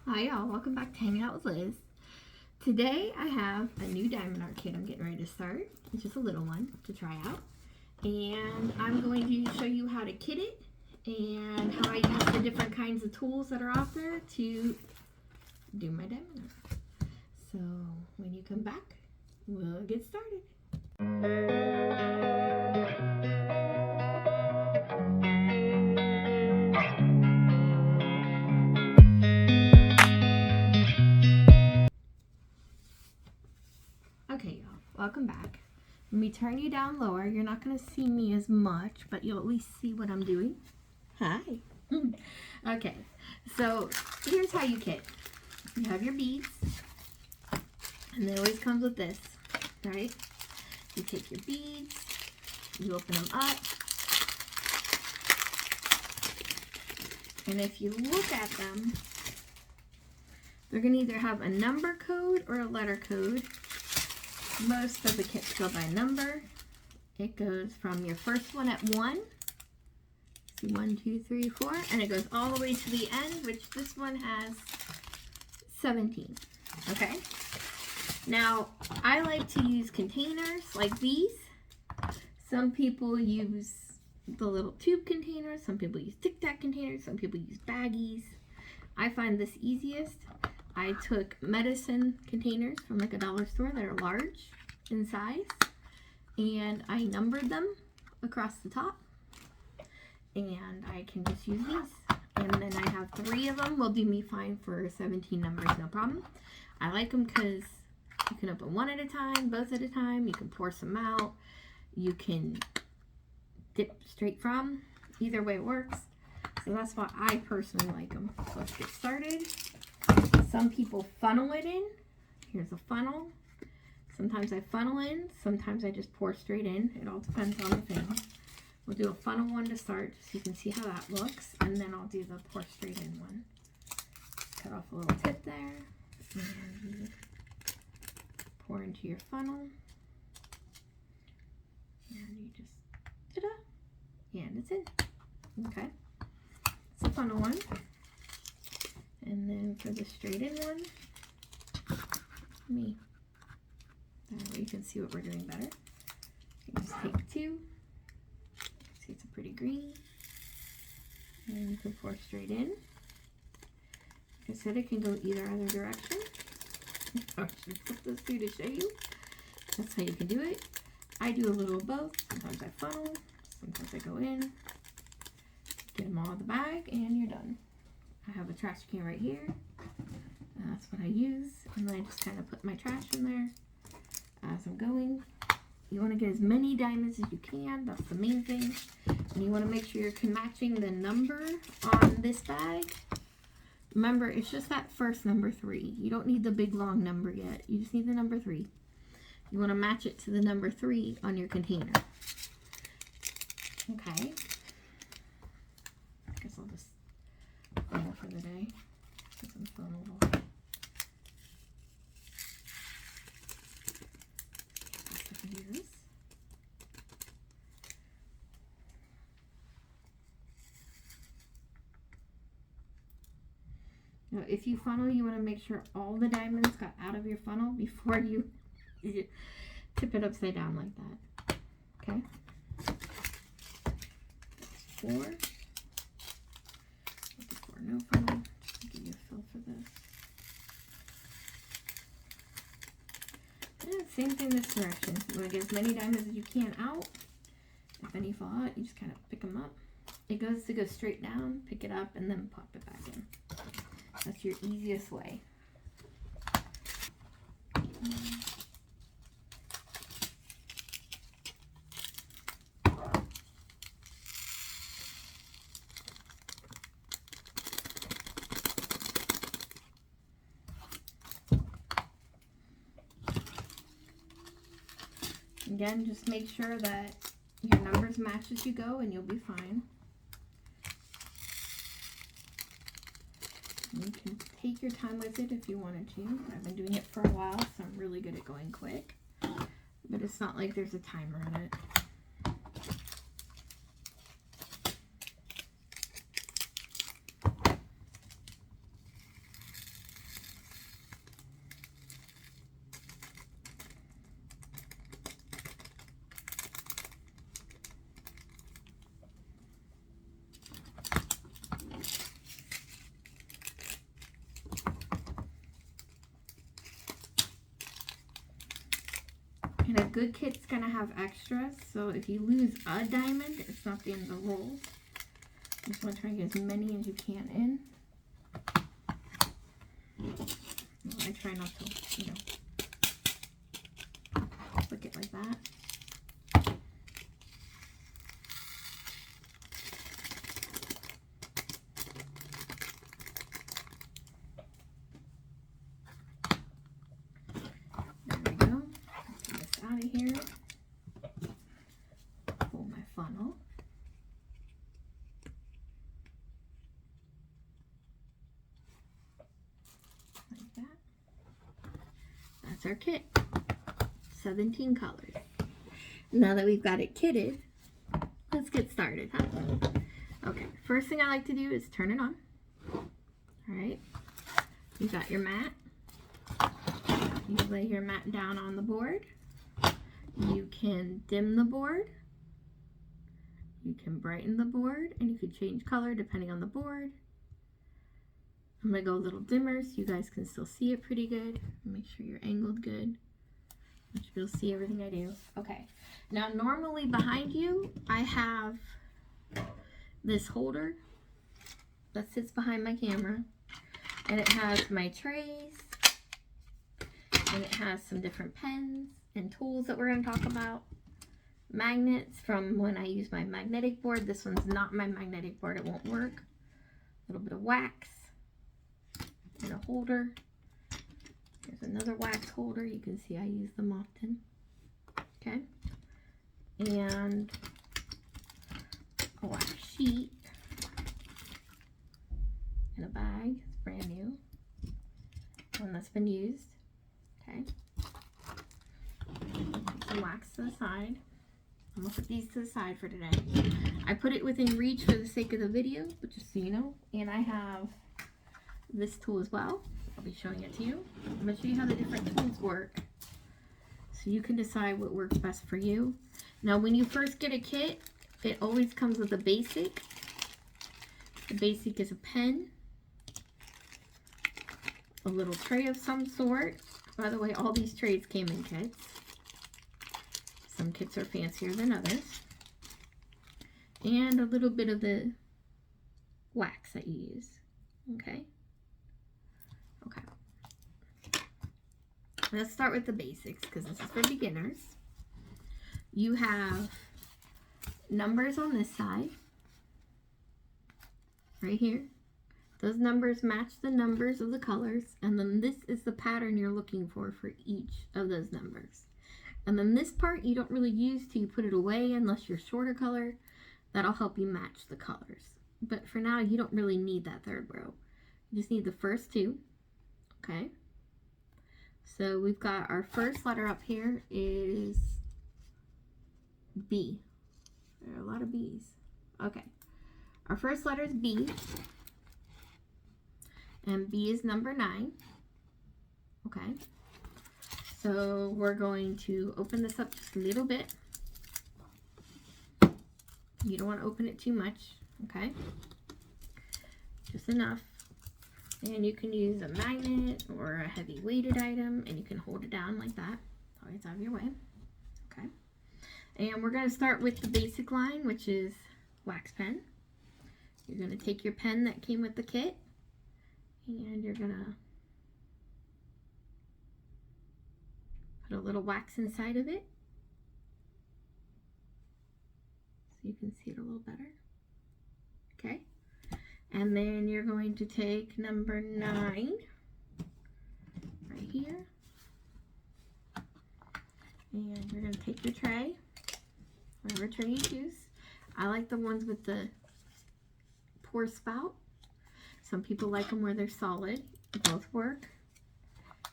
Hi y'all, welcome back to Hanging Out with Liz. Today I have a new diamond art kit I'm getting ready to start. It's just a little one to try out. And I'm going to show you how to kit it and how I use the different kinds of tools that are out there to do my diamond art. So when you come back, we'll get started. Okay, y'all, welcome back. Let me turn you down lower. You're not going to see me as much, but you'll at least see what I'm doing. Hi. Okay, so here's how you kit. You have your beads, and it always comes with this, right? You take your beads, you open them up, and if you look at them, they're going to either have a number code or a letter code. Most of the kits go by number. It goes from your first one at 1, see 1, 2, 3, 4, and it goes all the way to the end, which this one has 17. Okay? Now, I like to use containers like these. Some people use the little tube containers, some people use Tic Tac containers, some people use baggies. I find this easiest. I took medicine containers from like a dollar store that are large in size, and I numbered them across the top, and I can just use these. And then I have 3 of them, will do me fine for 17 numbers, no problem. I like them because you can open one at a time, both at a time, you can pour some out, you can dip straight from, either way works. So that's why I personally like them. So let's get started. Some people funnel it in. Here's a funnel. Sometimes I funnel in, sometimes I just pour straight in. It all depends on the thing. We'll do a funnel one to start so you can see how that looks, and then I'll do the pour straight in one. Cut off a little tip there, and you pour into your funnel. And you just, ta-da, and it's in. Okay, it's a funnel one. And then for the straight in one, that way you can see what we're doing better. You just take 2, see it's a pretty green, and you can pour straight in. Like I said, it can go either other direction. I should flip those 2 to show you. That's how you can do it. I do a little of both. Sometimes I funnel, sometimes I go in, get them all in the bag, and you're done. I have a trash can right here. That's what I use. And then I just kind of put my trash in there as I'm going. You want to get as many diamonds as you can. That's the main thing. And you want to make sure you're matching the number on this bag. Remember, it's just that first number 3. You don't need the big long number yet. You just need the number 3. You want to match it to the number 3 on your container. Okay. I guess I'll just funnel for the day because I'm funnelable. I can do this. Now, if you funnel, you want to make sure all the diamonds got out of your funnel before you tip it upside down like that. Okay? 4. No funnel. Just to give you a feel for this. And same thing this direction. You want to get as many diamonds as you can out. If any fall out, you just kind of pick them up. It goes to go straight down, pick it up, and then pop it back in. That's your easiest way. Again, just make sure that your numbers match as you go and you'll be fine. You can take your time with it if you wanted to. I've been doing it for a while, so I'm really good at going quick. But it's not like there's a timer on it. And a good kit's gonna have extras, so if you lose a diamond, it's not the end of the roll. You just want to try and get as many as you can in. I try not to, flick it like that. There we go. Get this out of here. Pull my funnel. Like that. That's our kit. 17 colors. Now that we've got it kitted, let's get started, huh? Okay, first thing I like to do is turn it on. Alright, you got your mat. You lay your mat down on the board. You can dim the board. You can brighten the board, and you can change color depending on the board. I'm going to go a little dimmer so you guys can still see it pretty good. Make sure you're angled good. You should be able to see everything I do. Okay, now normally behind you, I have this holder that sits behind my camera, and it has my trays, and it has some different pens and tools that we're going to talk about. Magnets from when I use my magnetic board. This one's not my magnetic board, it won't work. A little bit of wax and a holder. Here's another wax holder. You can see I use them often. Okay. And a wax sheet in a bag. It's brand new. One that's been used. Okay. Put some wax to the side. I'm going to put these to the side for today. I put it within reach for the sake of the video, but just so you know. And I have this tool as well. I'll be showing it to you. I'm going to show you how the different tools work, so you can decide what works best for you. Now, when you first get a kit, it always comes with a basic. The basic is a pen, a little tray of some sort. By the way, all these trays came in kits. Some kits are fancier than others. And a little bit of the wax that you use. Okay. Okay. Let's start with the basics, because this is for beginners. You have numbers on this side. Right here. Those numbers match the numbers of the colors, and then this is the pattern you're looking for each of those numbers. And then this part you don't really use till you put it away unless you're shorter color. That'll help you match the colors. But for now, you don't really need that third row. You just need the first two. Okay. So we've got our first letter up here is B. There are a lot of B's. Okay. Our first letter is B. And B is number 9. Okay. So we're going to open this up just a little bit. You don't want to open it too much, okay? Just enough. And you can use a magnet or a heavy weighted item, and you can hold it down like that. Always out of your way. Okay. And we're going to start with the basic line, which is wax pen. You're going to take your pen that came with the kit, and you're going to put a little wax inside of it so you can see it a little better. Okay. And then you're going to take number 9 right here. And you're going to take your tray, whatever tray you choose. I like the ones with the pour spout. Some people like them where they're solid. Both work.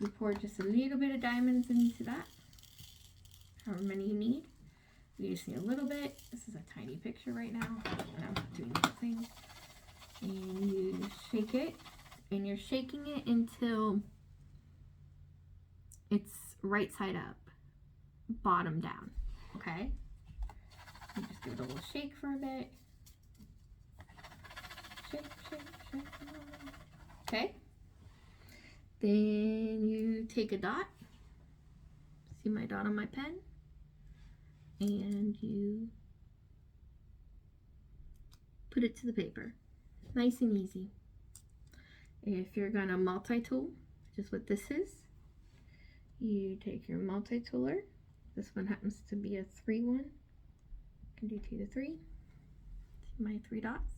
You pour just a little bit of diamonds into that, however many you need. You just need a little bit. This is a tiny picture right now, and I'm doing nothing. And you shake it, and you're shaking it until it's right side up, bottom down, okay? You just give it a little shake for a bit. Shake, shake, shake. Okay. Then you take a dot. See my dot on my pen? And you put it to the paper. Nice and easy. If you're gonna multi-tool, which is what this is, you take your multi-tooler. This one happens to be a 3 one. You can do 2 to 3. See my 3 dots?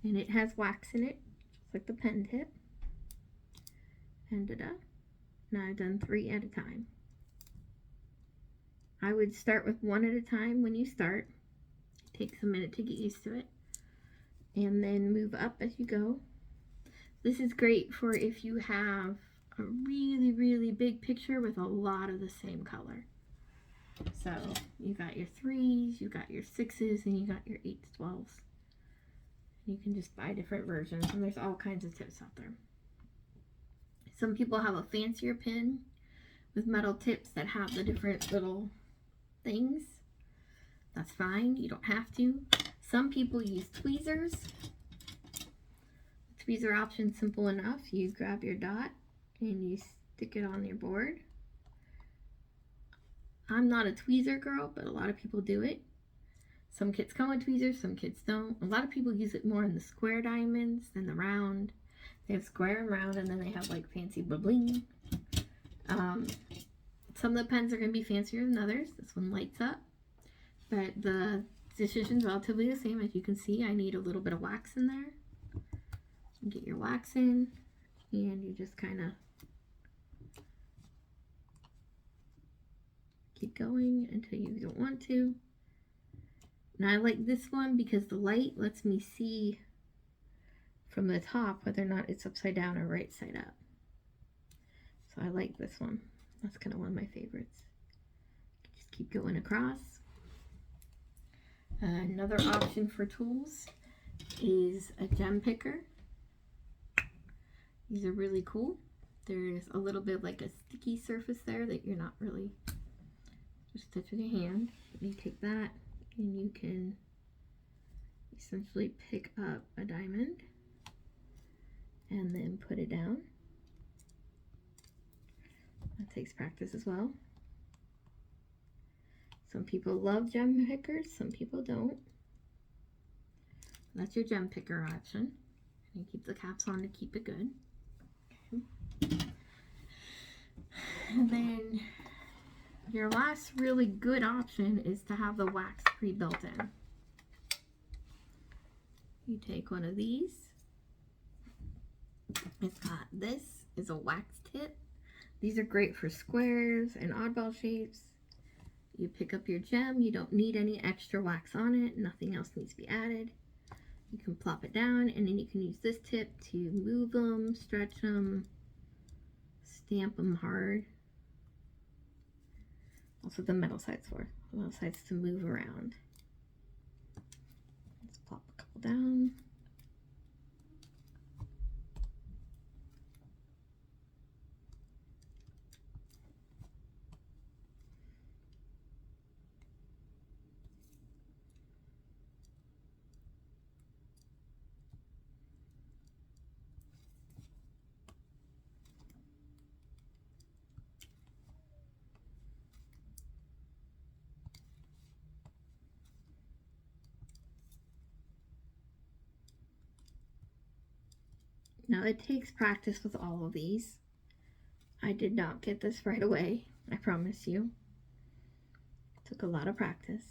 And it has wax in it, just like the pen tip. And now I've done 3 at a time. I would start with 1 at a time when you start. It takes a minute to get used to it. And then move up as you go. This is great for if you have a really, really big picture with a lot of the same color. So you got your 3s, you got your 6s, and you got your 8s, 12s. You can just buy different versions, and there's all kinds of tips out there. Some people have a fancier pen with metal tips that have the different little things. That's fine, you don't have to. Some people use tweezers. The tweezer option, simple enough. You grab your dot and you stick it on your board. I'm not a tweezer girl, but a lot of people do it. Some kits come with tweezers, some kits don't. A lot of people use it more in the square diamonds than the round. They have square and round, and then they have like fancy bling. Some of the pens are going to be fancier than others. This one lights up, but the decision's relatively the same. As you can see, I need a little bit of wax in there. Get your wax in, and you just kind of keep going until you don't want to. Now I like this one because the light lets me see from the top whether or not it's upside down or right side up. So I like this one. That's kind of one of my favorites. Just keep going across. Another option for tools is a gem picker. These are really cool. There's a little bit like a sticky surface there that you're not really just touch with your hand. You take that and you can essentially pick up a diamond and then put it down. That takes practice as well. Some people love gem pickers, some people don't. That's your gem picker option. And you keep the caps on to keep it good. Okay. And then your last really good option is to have the wax pre-built in. You take one of these. It's got this is a wax tip. These are great for squares and oddball shapes. You pick up your gem. You don't need any extra wax on it. Nothing else needs to be added. You can plop it down, and then you can use this tip to move them, stretch them, stamp them hard. Also the metal sides for the metal sides to move around. Let's plop a couple down. Now it takes practice with all of these. I did not get this right away, I promise you. It took a lot of practice.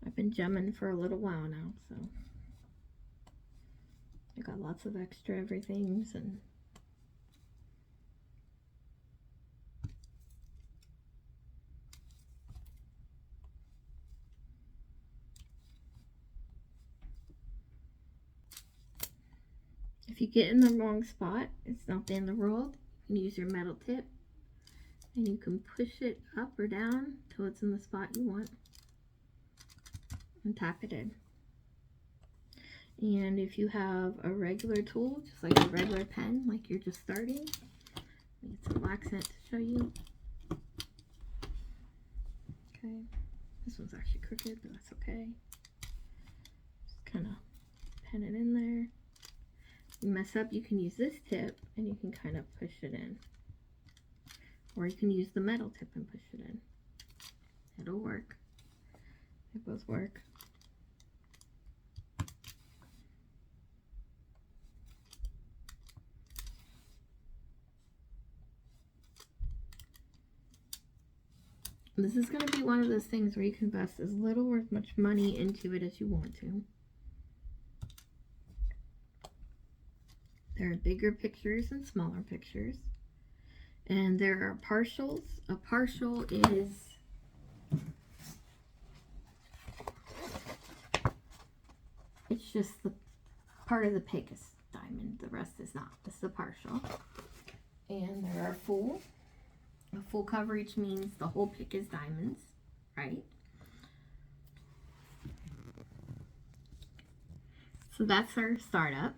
I've been gemming for a little while now, so I got lots of extra everythings and if you get in the wrong spot, it's not the end of the world. You can use your metal tip and you can push it up or down till it's in the spot you want and tap it in. And if you have a regular tool, just like a regular pen, like you're just starting, get some wax in it to show you. Okay, this one's actually crooked, but that's okay. Just kind of pen it in there. You mess up, you can use this tip and you can kind of push it in. Or you can use the metal tip and push it in. It'll work. They both work. This is going to be one of those things where you can invest as little or as much money into it as you want to. There are bigger pictures and smaller pictures. And there are partials. A partial is it's just the part of the pick is diamond. The rest is not. This is the partial. And there are full. A full coverage means the whole pick is diamonds, right? So that's our startup.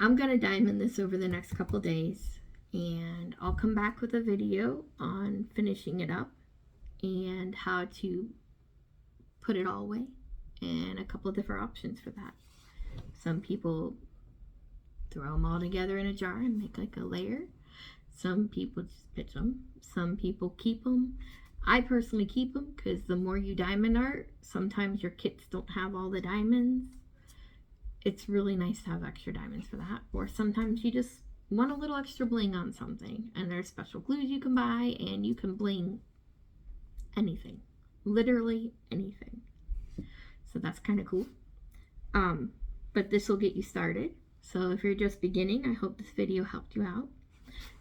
I'm going to diamond this over the next couple days, and I'll come back with a video on finishing it up and how to put it all away and a couple different options for that. Some people throw them all together in a jar and make like a layer. Some people just pitch them. Some people keep them. I personally keep them because the more you diamond art, sometimes your kits don't have all the diamonds. It's really nice to have extra diamonds for that. Or sometimes you just want a little extra bling on something. And there's special glues you can buy, and you can bling anything. Literally anything. So that's kind of cool. But this will get you started. So if you're just beginning, I hope this video helped you out.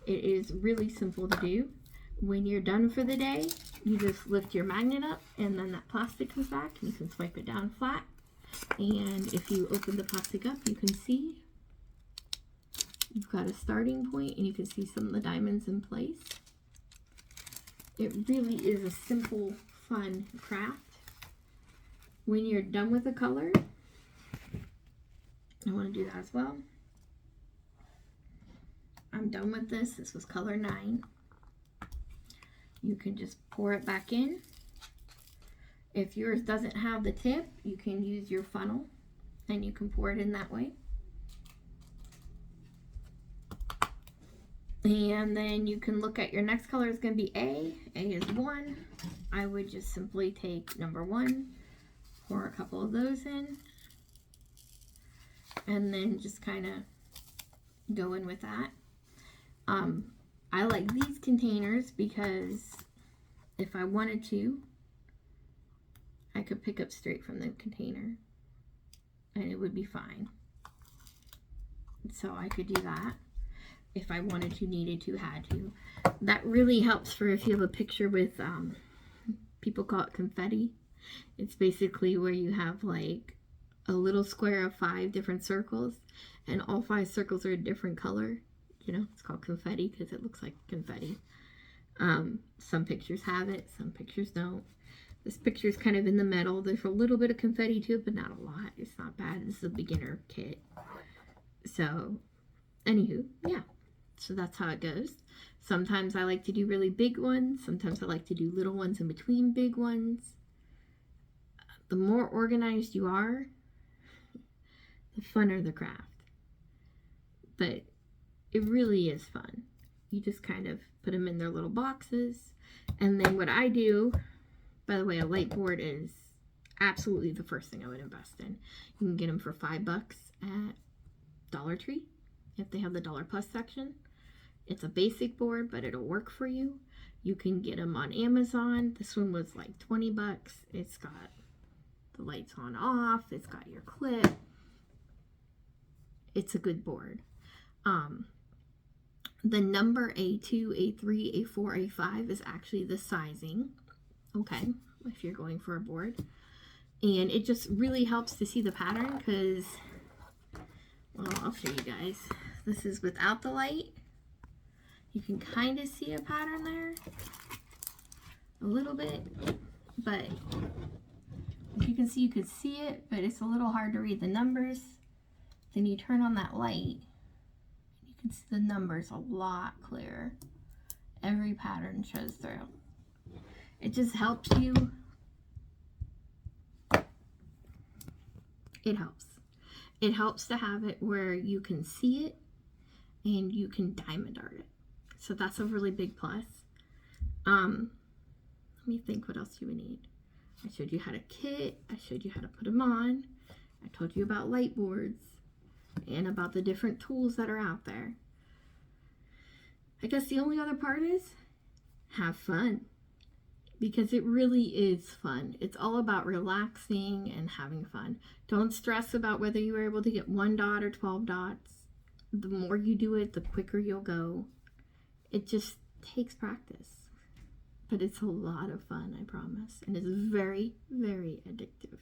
It is really simple to do. When you're done for the day, you just lift your magnet up and then that plastic comes back and you can swipe it down flat. And if you open the plastic up, you can see you've got a starting point and you can see some of the diamonds in place. It really is a simple, fun craft. When you're done with the color, I want to do that as well. I'm done with this. This was color 9. You can just pour it back in. If yours doesn't have the tip, you can use your funnel and you can pour it in that way. And then you can look at your next color is going to be A. A is 1. I would just simply take number 1, pour a couple of those in, and then just kind of go in with that. I like these containers because if I wanted to, I could pick up straight from the container and it would be fine. So I could do that if I wanted to, needed to, had to. That really helps for if you have a picture with, people call it confetti. It's basically where you have like a little square of 5 different circles and all 5 circles are a different color. You know, it's called confetti because it looks like confetti. Some pictures have it, some pictures don't. This picture is kind of in the middle. There's a little bit of confetti to it, but not a lot. It's not bad. This is a beginner kit. So, anywho, yeah. So that's how it goes. Sometimes I like to do really big ones. Sometimes I like to do little ones in between big ones. The more organized you are, the funner the craft. But it really is fun. You just kind of put them in their little boxes. And then what I do, by the way, a light board is absolutely the first thing I would invest in. You can get them for $5 at Dollar Tree if they have the Dollar Plus section. It's a basic board, but it'll work for you. You can get them on Amazon. This one was like $20. It's got the lights on off. It's got your clip. It's a good board. The number A2, A3, A4, A5 is actually the sizing, okay, if you're going for a board. And it just really helps to see the pattern because, well, I'll show you guys. This is without the light. You can kind of see a pattern there, a little bit, but if you can see, you could see it, but it's a little hard to read the numbers. Then you turn on that light. You can see the numbers a lot clearer. Every pattern shows through. It just helps you. It helps. It helps to have it where you can see it and you can diamond art it. So that's a really big plus. Let me think what else you would need. I showed you how to kit. I showed you how to put them on. I told you about light boards and about the different tools that are out there. I guess the only other part is have fun, because it really is fun. It's all about relaxing and having fun. Don't stress about whether you were able to get 1 dot or 12 dots. The more you do it, the quicker you'll go. It just takes practice. But it's a lot of fun, I promise. And it's very, very addictive.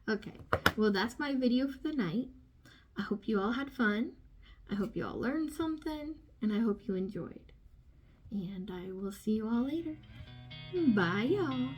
Okay, well that's my video for the night. I hope you all had fun. I hope you all learned something. And I hope you enjoyed. And I will see you all later. Bye, y'all.